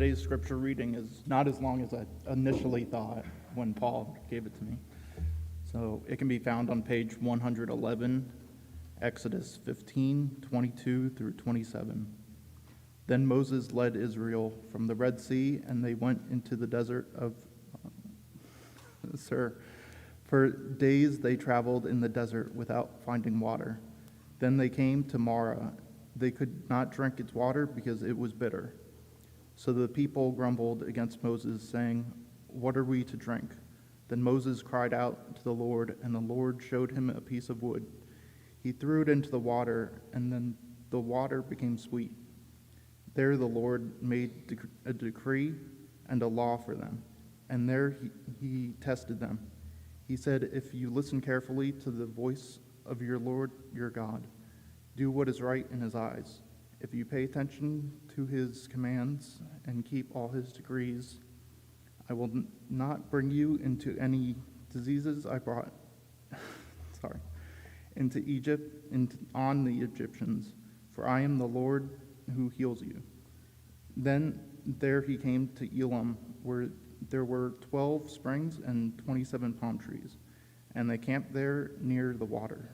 Today's scripture reading is not as long as I initially thought when Paul gave it to me. So it can be found on page 111, Exodus 15:22 through 27. Then Moses led Israel from the Red Sea, and they went into the desert of For days they traveled in the desert without finding water. Then they came to Marah. They could not drink its water because it was bitter. So the people grumbled against Moses, saying, "What are we to drink?" Then Moses cried out to the Lord, and the Lord showed him a piece of wood. He threw it into the water, and then the water became sweet. There the Lord made a decree and a law for them, and there he tested them. He said, "If you listen carefully to the voice of your Lord your God, do what is right in his eyes. If you pay attention to his commands and keep all his decrees, I will not bring you into any diseases I brought into Egypt on the Egyptians, for I am the Lord who heals you." Then there he came to Elam, where there were 12 springs and 27 palm trees, and they camped there near the water.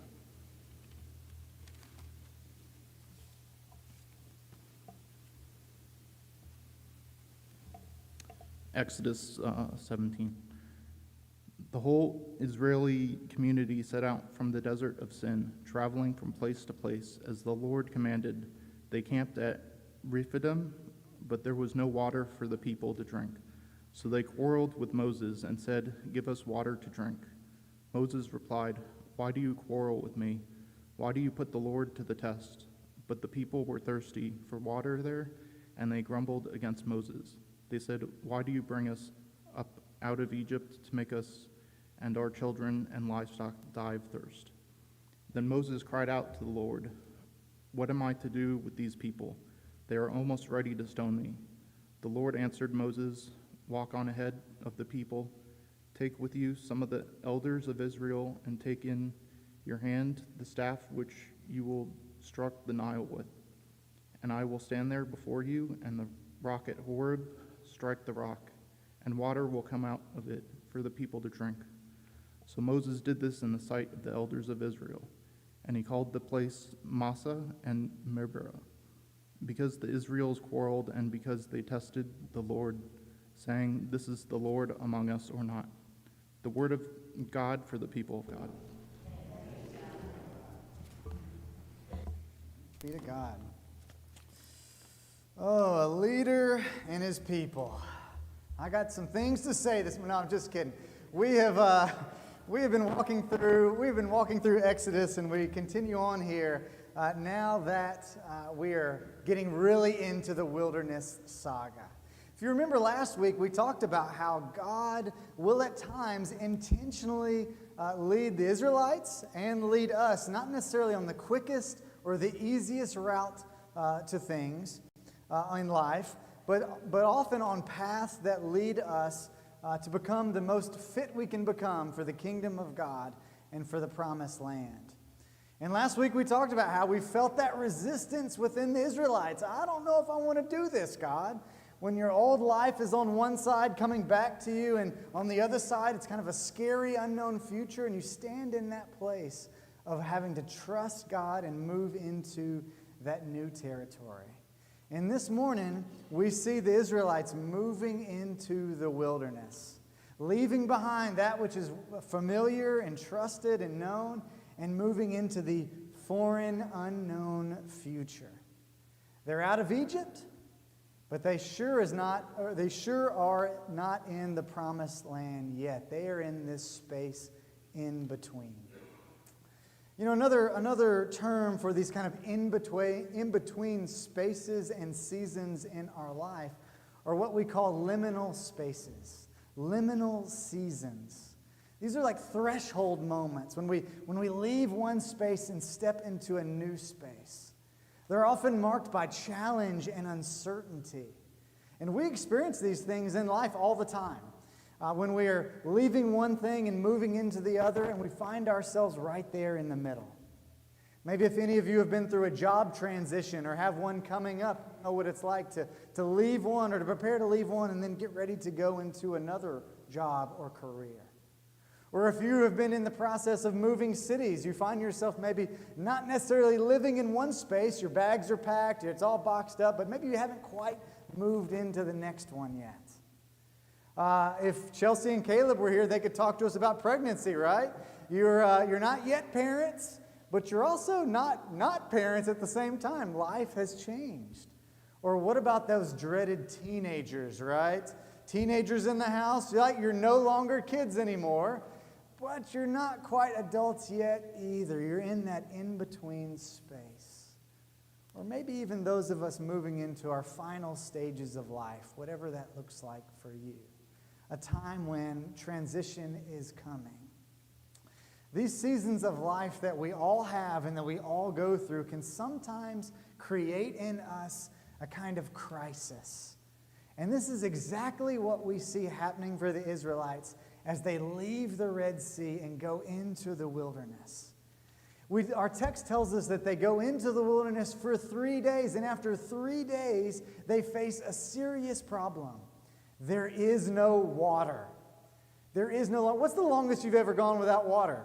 Exodus 17. The whole Israeli community set out from the desert of Sin, traveling from place to place as the Lord commanded. They camped at Rephidim, but there was no water for the people to drink. So they quarreled with Moses and said, "Give us water to drink." Moses replied, "Why do you quarrel with me? Why do you put the Lord to the test?" But the people were thirsty for water there, and they grumbled against Moses. They said, "Why do you bring us up out of Egypt to make us and our children and livestock die of thirst?" Then Moses cried out to the Lord, "What am I to do with these people? They are almost ready to stone me." The Lord answered Moses, "Walk on ahead of the people. Take with you some of the elders of Israel and take in your hand the staff which you will struck the Nile with. And I will stand there before you, and the rock at Horeb strike the rock, and water will come out of it for the people to drink." So Moses did this in the sight of the elders of Israel, and he called the place Massah and Meribah, because the Israelites quarreled and because they tested the Lord, saying, "This is the Lord among us or not?" The word of God for the people of God. Be to God. Oh, a leader and his people. I got some things to say this morning. No, I'm just kidding. We have been walking through Exodus, and we continue on here now that we are getting really into the wilderness saga. If you remember last week, we talked about how God will at times intentionally lead the Israelites and lead us, not necessarily on the quickest or the easiest route to things in life, but often on paths that lead us to become the most fit we can become for the kingdom of God and for the promised land. And last week we talked about how we felt that resistance within the Israelites. I don't know if I want to do this, God. When your old life is on one side coming back to you, and on the other side it's kind of a scary unknown future, and you stand in that place of having to trust God and move into that new territory. And this morning, we see the Israelites moving into the wilderness, leaving behind that which is familiar and trusted and known, and moving into the foreign, unknown future. They're out of Egypt, but they sure are not in the promised land yet. They are in this space in between. You know, another term for these kind of in between spaces and seasons in our life are what we call liminal spaces, liminal seasons. These are like threshold moments when we leave one space and step into a new space. They're often marked by challenge and uncertainty. And we experience these things in life all the time. When we are leaving one thing and moving into the other, and we find ourselves right there in the middle. Maybe if any of you have been through a job transition or have one coming up, know what it's like to leave one or to prepare to leave one and then get ready to go into another job or career. Or if you have been in the process of moving cities, you find yourself maybe not necessarily living in one space, your bags are packed, it's all boxed up, but maybe you haven't quite moved into the next one yet. If Chelsea and Caleb were here, they could talk to us about pregnancy, right? You're not yet parents, but you're also not parents at the same time. Life has changed. Or what about those dreaded teenagers, right? Teenagers in the house, you're no longer kids anymore, but you're not quite adults yet either. You're in that in-between space. Or maybe even those of us moving into our final stages of life, whatever that looks like for you. A time when transition is coming. These seasons of life that we all have and that we all go through can sometimes create in us a kind of crisis. And this is exactly what we see happening for the Israelites as they leave the Red Sea and go into the wilderness. Our text tells us that they go into the wilderness for 3 days, and after 3 days, they face a serious problem. There is no water. What's the longest you've ever gone without water?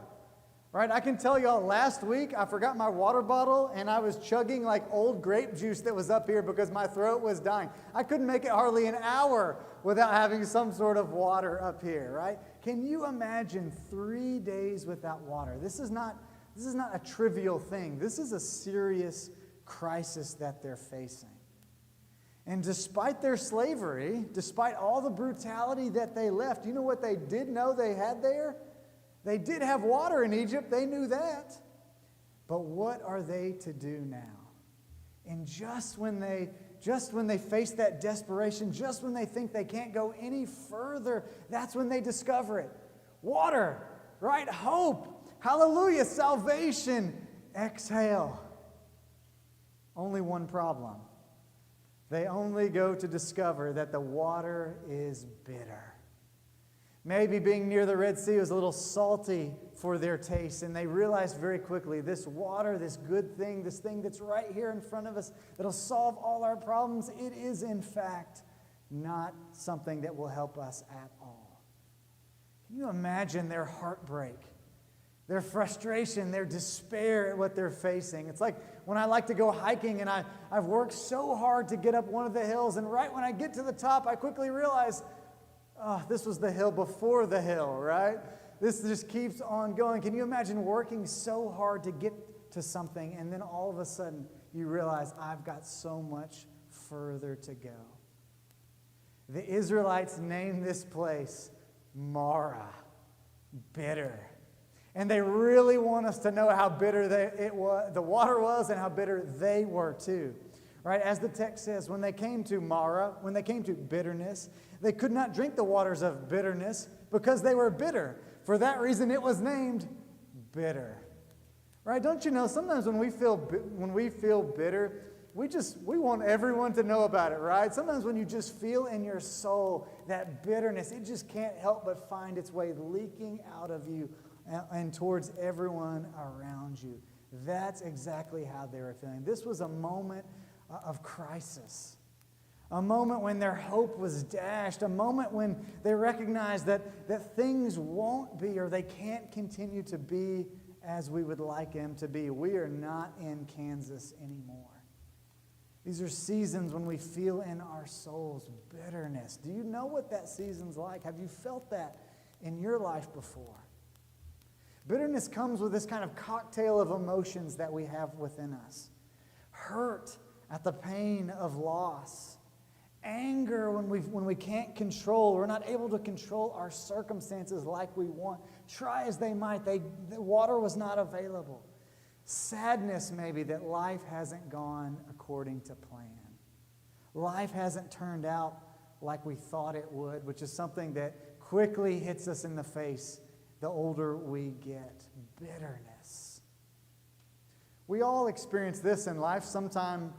Right? I can tell y'all, last week I forgot my water bottle and I was chugging like old grape juice that was up here because my throat was dying. I couldn't make it hardly an hour without having some sort of water up here, right? Can you imagine 3 days without water? This is not a trivial thing. This is a serious crisis that they're facing. And despite their slavery, despite all the brutality that they left, you know what they did know they had there? They did have water in Egypt. They knew that. But what are they to do now? And just when they face that desperation, just when they think they can't go any further, that's when they discover it. Water, right? Hope. Hallelujah. Salvation. Exhale. Only one problem. They only go to discover that the water is bitter. Maybe being near the Red Sea was a little salty for their taste, and they realized very quickly this water, this good thing, this thing that's right here in front of us that'll solve all our problems, it is in fact not something that will help us at all. Can you imagine their heartbreak, their frustration, their despair at what they're facing? It's like when I like to go hiking and I've worked so hard to get up one of the hills, and right when I get to the top, I quickly realize, this was the hill before the hill, right? This just keeps on going. Can you imagine working so hard to get to something, and then all of a sudden you realize, I've got so much further to go? The Israelites named this place Mara, bitter. And they really want us to know how bitter the water was and how bitter they were too. Right? As the text says, when they came to Mara, when they came to bitterness, they could not drink the waters of bitterness because they were bitter. For that reason, it was named bitter. Right? Don't you know, sometimes when we feel bitter, we want everyone to know about it, right? Sometimes when you just feel in your soul that bitterness, it just can't help but find its way leaking out of you and towards everyone around you. That's exactly how they were feeling. This was a moment of crisis. A moment when their hope was dashed. A moment when they recognized that things won't be, or they can't continue to be as we would like them to be. We are not in Kansas anymore. These are seasons when we feel in our souls bitterness. Do you know what that season's like? Have you felt that in your life before? Bitterness comes with this kind of cocktail of emotions that we have within us. Hurt at the pain of loss. Anger when we can't control, we're not able to control our circumstances like we want. Try as they might, the water was not available. Sadness maybe that life hasn't gone according to plan. Life hasn't turned out like we thought it would, which is something that quickly hits us in the face the older we get. Bitterness. We all experience this in life sometime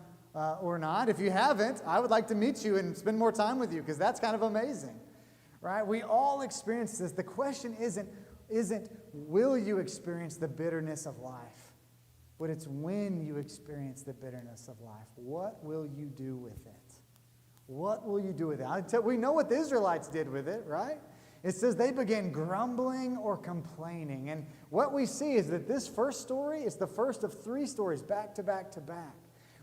or not. If you haven't, I would like to meet you and spend more time with you because that's kind of amazing, right? We all experience this. The question isn't will you experience the bitterness of life? but it's when you experience the bitterness of life. What will you do with it? What will you do with it? We know what the Israelites did with it, right? It says they began grumbling or complaining. And what we see is that this first story is the first of 3 stories back to back to back,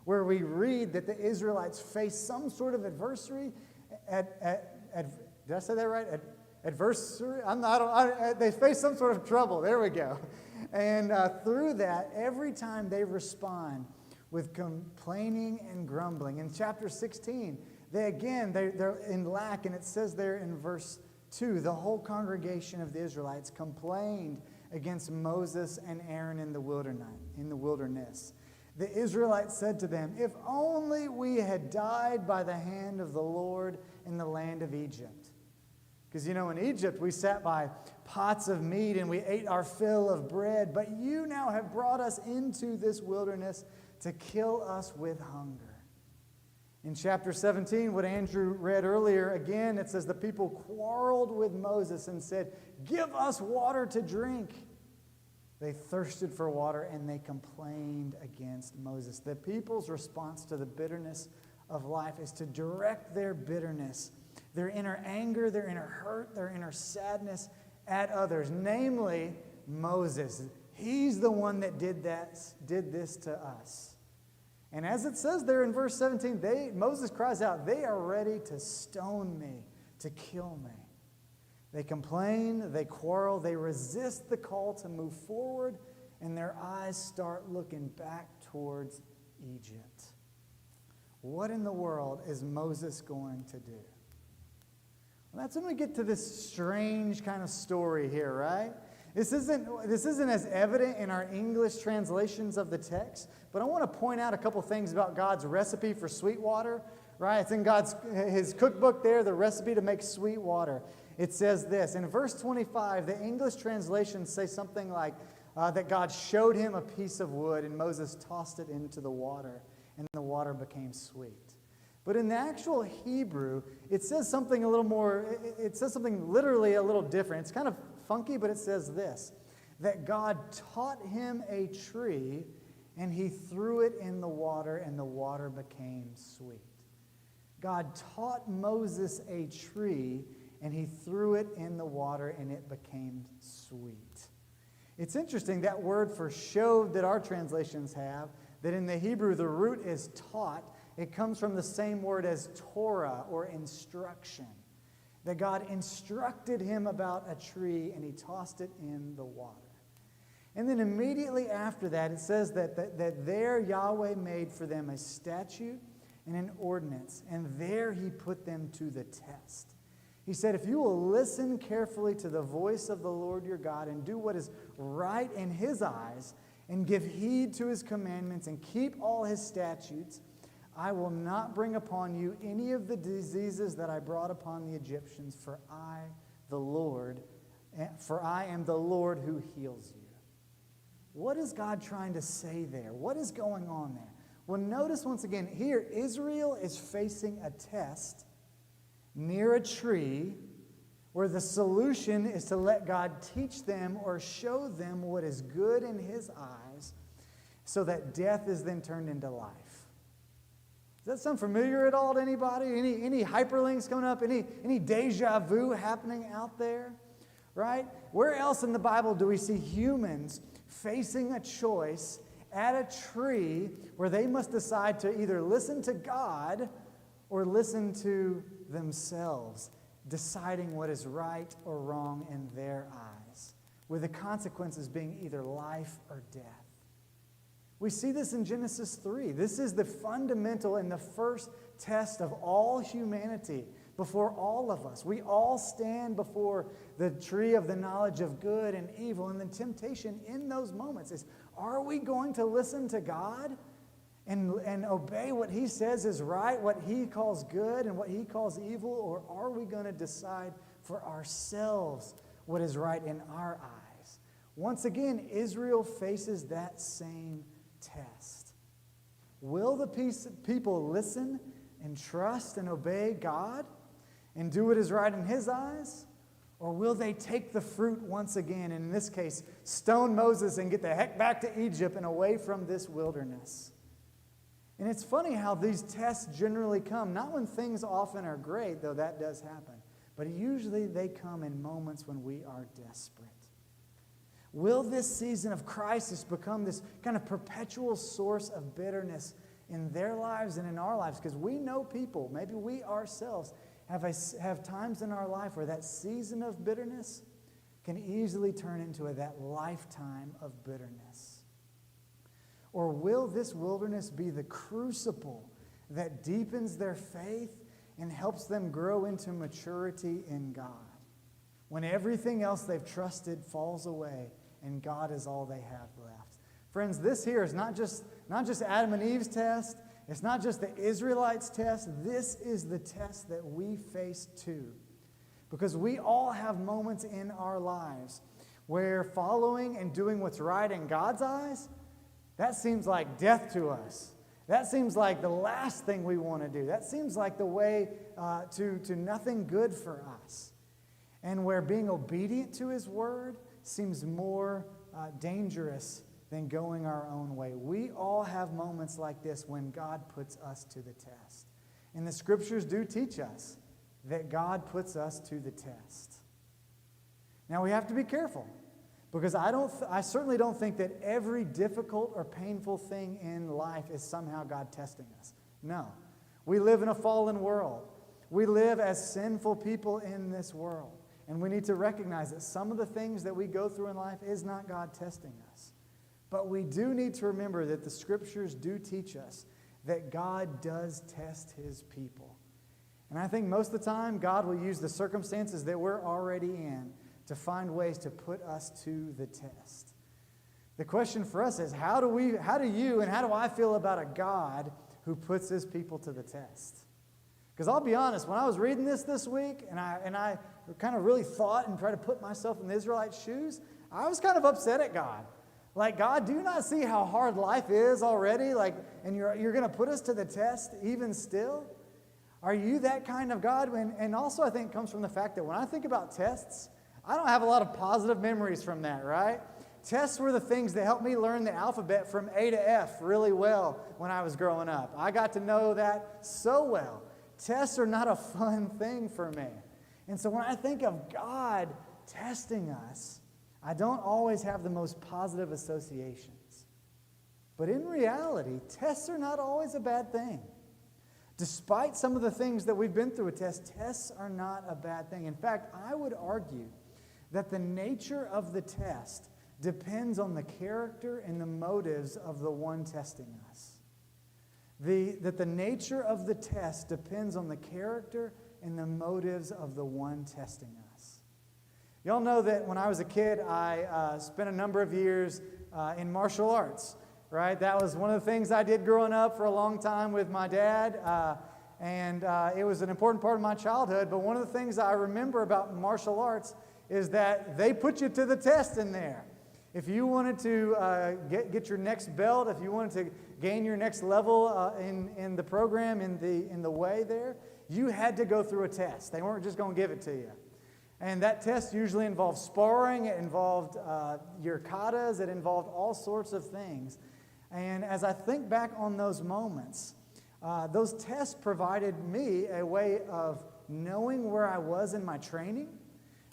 where we read that the Israelites faced some sort of adversary. Did I say that right? Adversary? They faced some sort of trouble. There we go. And through that, every time they respond with complaining and grumbling. In chapter 16, they're in lack, and it says there in verse 2, the whole congregation of the Israelites complained against Moses and Aaron in the wilderness. The Israelites said to them, "If only we had died by the hand of the Lord in the land of Egypt." Because, in Egypt we sat by pots of meat and we ate our fill of bread, but you now have brought us into this wilderness to kill us with hunger. In chapter 17, what Andrew read earlier, again, it says the people quarreled with Moses and said, "Give us water to drink." They thirsted for water and they complained against Moses. The people's response to the bitterness of life is to direct their bitterness, their inner anger, their inner hurt, their inner sadness at others, namely Moses. He's the one that did this to us. And as it says there in verse 17, Moses cries out, "They are ready to stone me, to kill me." They complain, they quarrel, they resist the call to move forward, and their eyes start looking back towards Egypt. What in the world is Moses going to do? Well, that's when we get to this strange kind of story here, right? This isn't as evident in our English translations of the text, but I want to point out a couple things about God's recipe for sweet water, right? It's in his cookbook there, the recipe to make sweet water. It says this, in verse 25, the English translations say something like that God showed him a piece of wood and Moses tossed it into the water and the water became sweet. But in the actual Hebrew, it says something literally a little different. It's kind of funky, but it says this, that God taught him a tree and he threw it in the water and the water became sweet. God taught Moses a tree and he threw it in the water and it became sweet. It's interesting, that word for showed that our translations have, that in the Hebrew the root is taught. It comes from the same word as Torah or instruction. That God instructed him about a tree and he tossed it in the water. And then immediately after that, it says that there Yahweh made for them a statute and an ordinance, and there he put them to the test. He said, if you will listen carefully to the voice of the Lord your God and do what is right in his eyes and give heed to his commandments and keep all his statutes, I will not bring upon you any of the diseases that I brought upon the Egyptians, for I am the Lord who heals you. What is God trying to say there? What is going on there? Well, notice once again, here Israel is facing a test near a tree where the solution is to let God teach them or show them what is good in his eyes so that death is then turned into life. Does that sound familiar at all to anybody? Any hyperlinks coming up? Any deja vu happening out there? Right? Where else in the Bible do we see humans facing a choice at a tree where they must decide to either listen to God or listen to themselves, deciding what is right or wrong in their eyes, with the consequences being either life or death? We see this in Genesis 3. This is the fundamental and the first test of all humanity before all of us. We all stand before the tree of the knowledge of good and evil, and the temptation in those moments is, are we going to listen to God and obey what he says is right, what he calls good and what he calls evil, or are we going to decide for ourselves what is right in our eyes? Once again, Israel faces that same test. Will the people listen and trust and obey God and do what is right in his eyes? Or will they take the fruit once again, and in this case, stone Moses and get the heck back to Egypt and away from this wilderness? And it's funny how these tests generally come, not when things often are great, though that does happen, but usually they come in moments when we are desperate. Will this season of crisis become this kind of perpetual source of bitterness in their lives and in our lives? Because we know people, maybe we ourselves, have times in our life where that season of bitterness can easily turn into that lifetime of bitterness. Or will this wilderness be the crucible that deepens their faith and helps them grow into maturity in God, when everything else they've trusted falls away and God is all they have left? Friends, this here is not just Adam and Eve's test. It's not just the Israelites' test. This is the test that we face too. Because we all have moments in our lives where following and doing what's right in God's eyes, that seems like death to us. That seems like the last thing we want to do. That seems like the way to nothing good for us. And where being obedient to His Word seems more dangerous than going our own way. We all have moments like this when God puts us to the test. And the Scriptures do teach us that God puts us to the test. Now we have to be careful, because I certainly don't think that every difficult or painful thing in life is somehow God testing us. No. We live in a fallen world. We live as sinful people in this world. And we need to recognize that some of the things that we go through in life is not God testing us. But we do need to remember that the Scriptures do teach us that God does test His people. And I think most of the time, God will use the circumstances that we're already in to find ways to put us to the test. The question for us is, how do you and how do I feel about a God who puts His people to the test? Because I'll be honest, when I was reading this week, and I kind of really thought and tried to put myself in the Israelites' shoes, I was kind of upset at God. Like, God, do you not see how hard life is already? Like, and you're going to put us to the test even still? Are you that kind of God? And also I think it comes from the fact that when I think about tests, I don't have a lot of positive memories from that, right? Tests were the things that helped me learn the alphabet from A to F really well when I was growing up. I got to know that so well. Tests are not a fun thing for me. And so when I think of God testing us, I don't always have the most positive associations. But in reality, tests are not always a bad thing. Despite some of the things that we've been through with tests are not a bad thing. In fact, I would argue that the nature of the test depends on the character and the motives of the one testing us. That the nature of the test depends on the character and the motives of the one testing us. Y'all know that when I was a kid, I spent a number of years in martial arts, right? That was one of the things I did growing up for a long time with my dad, and it was an important part of my childhood. But one of the things I remember about martial arts is that they put you to the test in there. If you wanted to get your next belt, if you wanted to gain your next level in the program, in the way there, you had to go through a test. They weren't just going to give it to you. And that test usually involved sparring, it involved your katas, it involved all sorts of things. And as I think back on those moments, those tests provided me a way of knowing where I was in my training.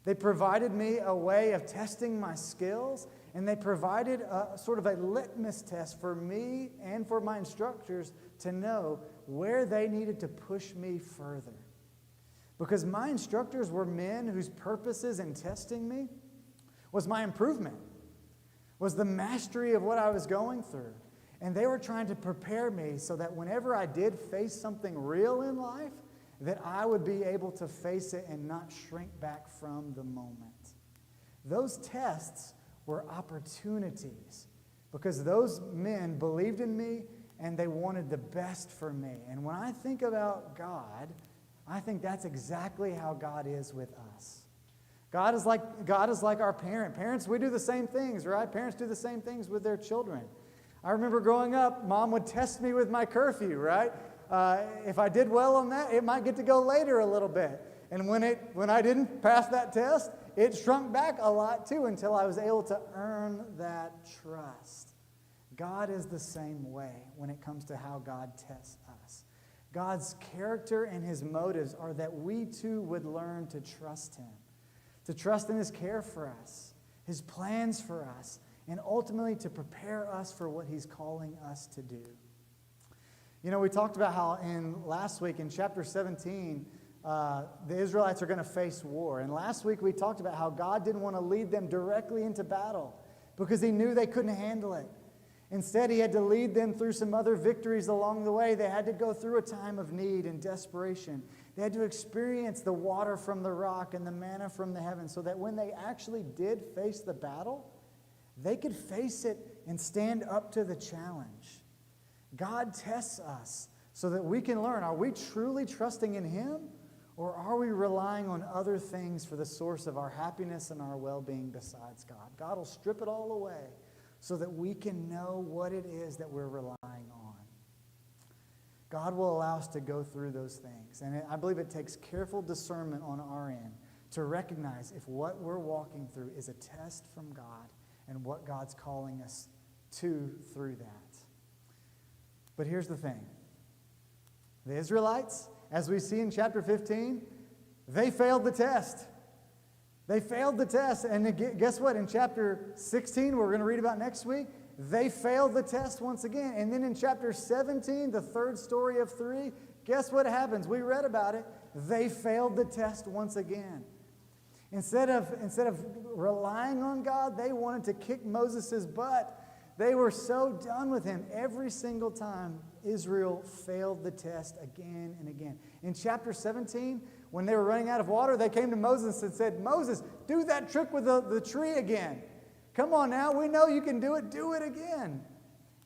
They provided me a way of testing my skills, and they provided sort of a litmus test for me and for my instructors to know where they needed to push me further. Because my instructors were men whose purposes in testing me was my improvement, was the mastery of what I was going through. And they were trying to prepare me so that whenever I did face something real in life, that I would be able to face it and not shrink back from the moment. Those tests were opportunities because those men believed in me and they wanted the best for me. And when I think about God, I think that's exactly how God is with us. God is like our parent. Parents, we do the same things, right? Parents do the same things with their children. I remember growing up, Mom would test me with my curfew, right? If I did well on that, it might get to go later a little bit. And when I didn't pass that test, it shrunk back a lot too until I was able to earn that trust. God is the same way when it comes to how God tests us. God's character and his motives are that we too would learn to trust him, to trust in his care for us, his plans for us, and ultimately to prepare us for what he's calling us to do. You know, we talked about how last week in chapter 17, the Israelites are going to face war. And last week we talked about how God didn't want to lead them directly into battle because he knew they couldn't handle it. Instead, he had to lead them through some other victories along the way. They had to go through a time of need and desperation. They had to experience the water from the rock and the manna from the heavens so that when they actually did face the battle, they could face it and stand up to the challenge. God tests us so that we can learn, are we truly trusting in him, or are we relying on other things for the source of our happiness and our well-being besides God? God will strip it all away so that we can know what it is that we're relying on. God will allow us to go through those things. And I believe it takes careful discernment on our end to recognize if what we're walking through is a test from God and what God's calling us to through that. But here's the thing. The Israelites, as we see in chapter 15, they failed the test. They failed the test. And guess what? In chapter 16, we're going to read about next week, they failed the test once again. And then in chapter 17, the third story of 3, guess what happens? We read about it. They failed the test once again. Instead of relying on God, they wanted to kick Moses' butt. They were so done with him. Every single time, Israel failed the test again and again. In chapter 17, when they were running out of water, they came to Moses and said, Moses, do that trick with the tree again. Come on now, we know you can do it again.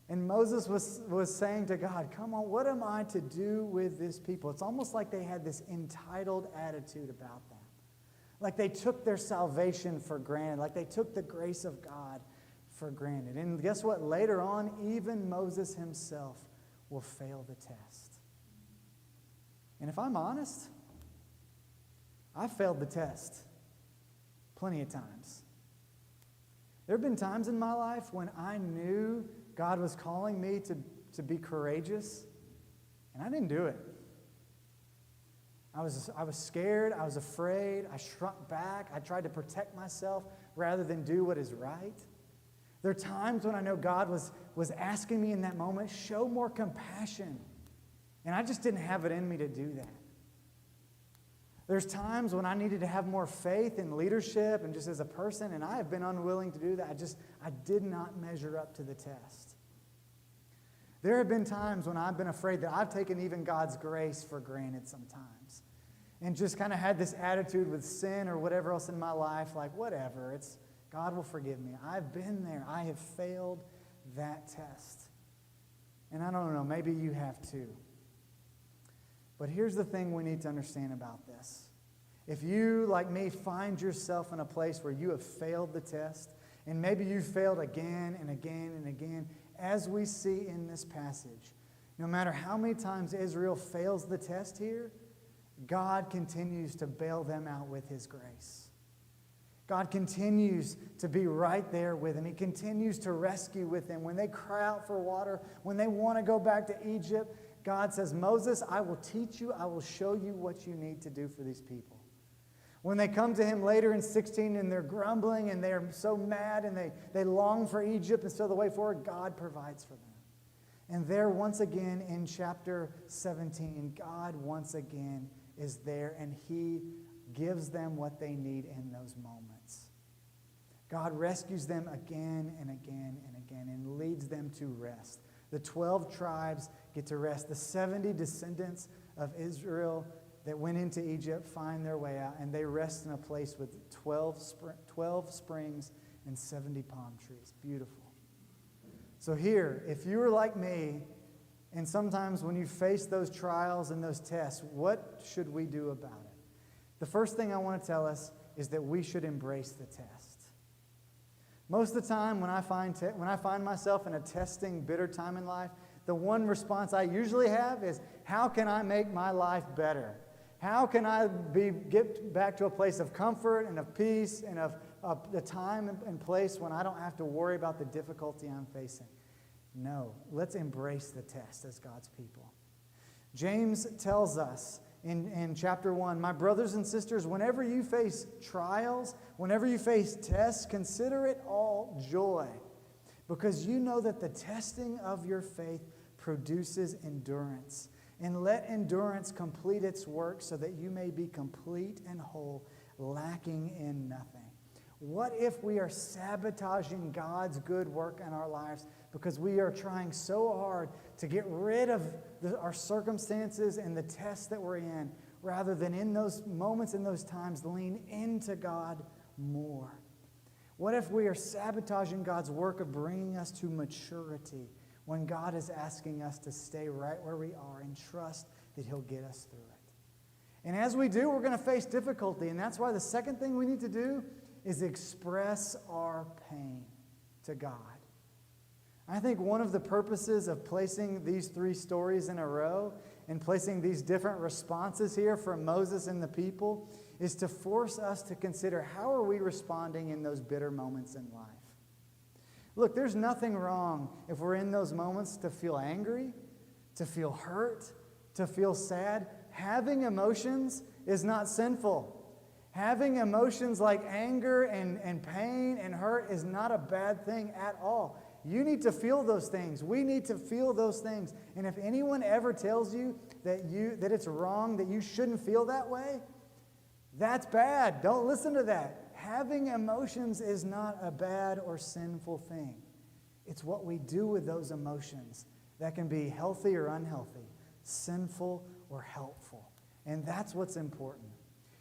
And Moses was saying to God, come on, what am I to do with this people? It's almost like they had this entitled attitude about them. Like they took their salvation for granted, like they took the grace of God for granted. And guess what? Later on, even Moses himself will fail the test. And if I'm honest, I failed the test plenty of times. There have been times in my life when I knew God was calling me to be courageous, and I didn't do it. I was scared. I was afraid. I shrunk back. I tried to protect myself rather than do what is right. There are times when I know God was asking me in that moment, show more compassion. And I just didn't have it in me to do that. There's times when I needed to have more faith in leadership and just as a person, and I have been unwilling to do that. I did not measure up to the test. There have been times when I've been afraid that I've taken even God's grace for granted sometimes and just kind of had this attitude with sin or whatever else in my life, like whatever, God will forgive me. I've been there. I have failed that test. And I don't know, maybe you have too. But here's the thing we need to understand about this. If you, like me, find yourself in a place where you have failed the test, and maybe you failed again and again and again, as we see in this passage, no matter how many times Israel fails the test here, God continues to bail them out with his grace. God continues to be right there with them. He continues to rescue with them. When they cry out for water, when they want to go back to Egypt, God says, Moses, I will teach you, I will show you what you need to do for these people. When they come to him later in 16 and they're grumbling and they're so mad and they long for Egypt instead of the way forward, God provides for them. And there once again in chapter 17, God once again is there and he gives them what they need in those moments. God rescues them again and again and again and leads them to rest. The 12 tribes get to rest. The 70 descendants of Israel that went into Egypt find their way out, and they rest in a place with 12 springs and 70 palm trees. Beautiful. So here, if you were like me, and sometimes when you face those trials and those tests, what should we do about it? The first thing I want to tell us is that we should embrace the test. Most of the time when I find myself in a testing, bitter time in life, the one response I usually have is, how can I make my life better? How can I get back to a place of comfort and of peace and of the time and place when I don't have to worry about the difficulty I'm facing? No, let's embrace the test as God's people. James tells us in chapter 1, my brothers and sisters, whenever you face trials, whenever you face tests, consider it all joy, because you know that the testing of your faith produces endurance. And let endurance complete its work so that you may be complete and whole, lacking in nothing. What if we are sabotaging God's good work in our lives because we are trying so hard to get rid of our circumstances and the tests that we're in, rather than in those moments, in those times, lean into God more? What if we are sabotaging God's work of bringing us to maturity when God is asking us to stay right where we are and trust that He'll get us through it? And as we do, we're going to face difficulty. And that's why the second thing we need to do is express our pain to God. I think one of the purposes of placing these three stories in a row and placing these different responses here from Moses and the people is to force us to consider, how are we responding in those bitter moments in life? Look, there's nothing wrong if we're in those moments to feel angry, to feel hurt, to feel sad. Having emotions is not sinful. Having emotions like anger and pain and hurt is not a bad thing at all. You need to feel those things. We need to feel those things. And if anyone ever tells you that it's wrong, that you shouldn't feel that way, that's bad. Don't listen to that. Having emotions is not a bad or sinful thing. It's what we do with those emotions that can be healthy or unhealthy, sinful or helpful. And that's what's important.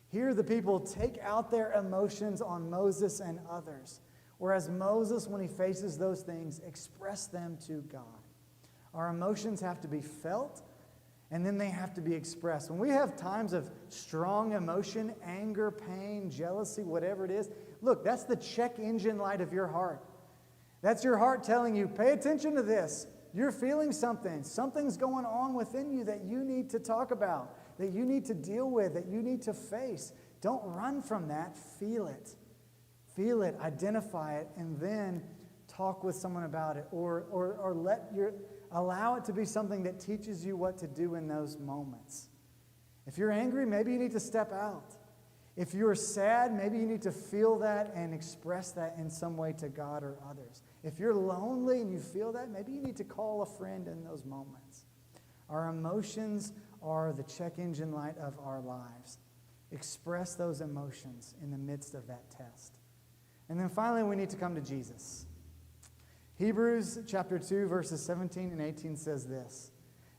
Here the people take out their emotions on Moses and others, whereas Moses, when he faces those things, express them to God. Our emotions have to be felt, and then they have to be expressed. When we have times of strong emotion, anger, pain, jealousy, whatever it is, look, that's the check engine light of your heart. That's your heart telling you, pay attention to this. You're feeling something. Something's going on within you that you need to talk about, that you need to deal with, that you need to face. Don't run from that. Feel it. Feel it, identify it, and then talk with someone about it, or allow it to be something that teaches you what to do in those moments. If you're angry, maybe you need to step out. If you're sad, maybe you need to feel that and express that in some way to God or others. If you're lonely and you feel that, maybe you need to call a friend in those moments. Our emotions are the check engine light of our lives. Express those emotions in the midst of that test. And then finally, we need to come to Jesus. Hebrews chapter 2, verses 17 and 18 says this: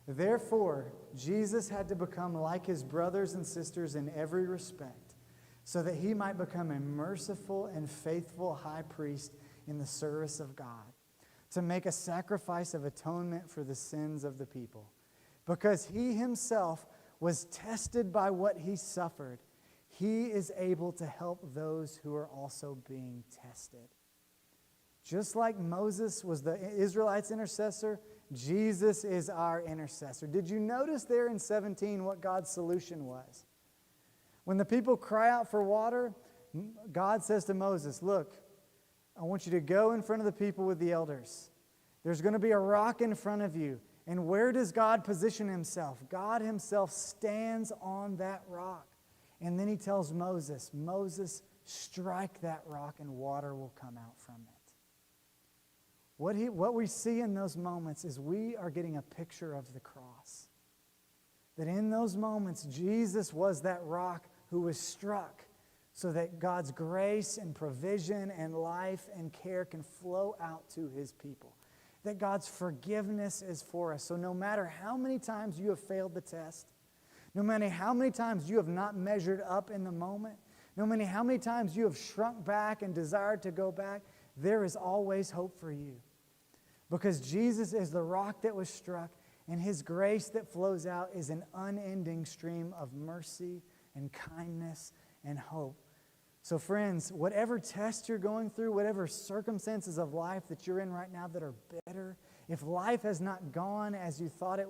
Therefore, Jesus had to become like his brothers and sisters in every respect, so that he might become a merciful and faithful high priest in the service of God, to make a sacrifice of atonement for the sins of the people. Because he himself was tested by what he suffered, he is able to help those who are also being tested. Just like Moses was the Israelites' intercessor, Jesus is our intercessor. Did you notice there in 17 what God's solution was? When the people cry out for water, God says to Moses, look, I want you to go in front of the people with the elders. There's going to be a rock in front of you. And where does God position himself? God himself stands on that rock. And then he tells Moses, Moses, strike that rock and water will come out from it. What we see in those moments is we are getting a picture of the cross. That in those moments, Jesus was that rock who was struck so that God's grace and provision and life and care can flow out to his people. That God's forgiveness is for us. So no matter how many times you have failed the test, no matter how many times you have not measured up in the moment, no matter how many times you have shrunk back and desired to go back, there is always hope for you. Because Jesus is the rock that was struck, and his grace that flows out is an unending stream of mercy and kindness and hope. So friends, whatever test you're going through, whatever circumstances of life that you're in right now that are bitter, if life has not gone as you thought it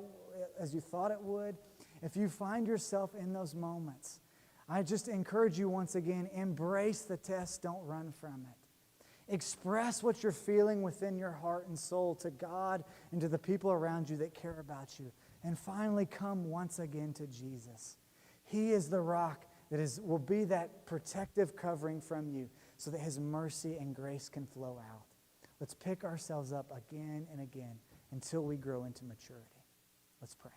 would, if you find yourself in those moments, I just encourage you once again, embrace the test, don't run from it. Express what you're feeling within your heart and soul to God and to the people around you that care about you. And finally, come once again to Jesus. He is the rock that will be that protective covering from you so that His mercy and grace can flow out. Let's pick ourselves up again and again until we grow into maturity. Let's pray.